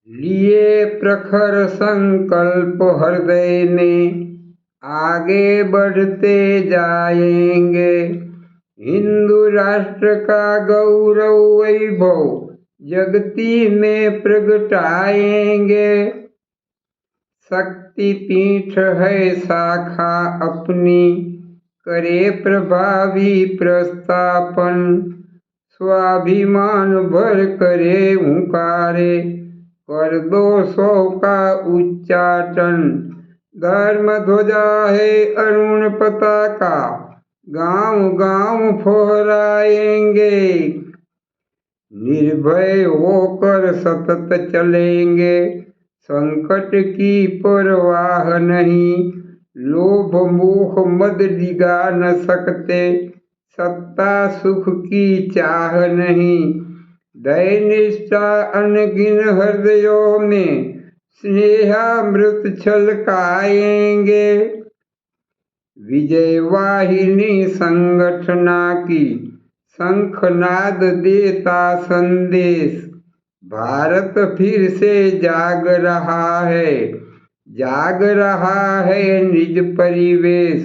लिए प्रखर संकल्प हृदय में, आगे बढ़ते जाएंगे। हिंदू राष्ट्र का गौरव वैभव जगती में प्रगटाएंगे। शक्ति पीठ है शाखा अपनी, करे प्रभावी प्रस्थापन। स्वाभिमान भर करे हुंकारे, कर दो 100 का उच्चाटन। धर्म ध्वजा है अरुण पताका, गांव गांव फहराएंगे। निर्भय होकर सतत चलेंगे, संकट की परवाह नहीं। लोभ मोह मद डिगा न सकते, सत्ता सुख की चाह नहीं। दया निष्ठा अनगिन हृदयों में, स्नेहामृत छलकाएंगे। विजय वाहिनी संगठना की शंखनाद देता संदेश। भारत फिर से जाग रहा है निज परिवेश।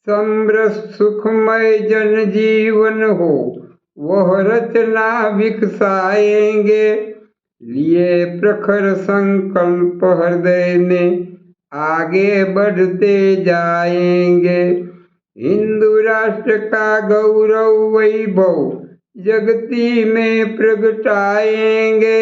समृद्ध सुखमय जन जीवन हो, वह रचना विकसाएंगे। लिए प्रखर संकल्प हृदय में, आगे बढ़ते जाएंगे। हिंदू राष्ट्र का गौरव वैभव जगती में प्रगटाएंगे।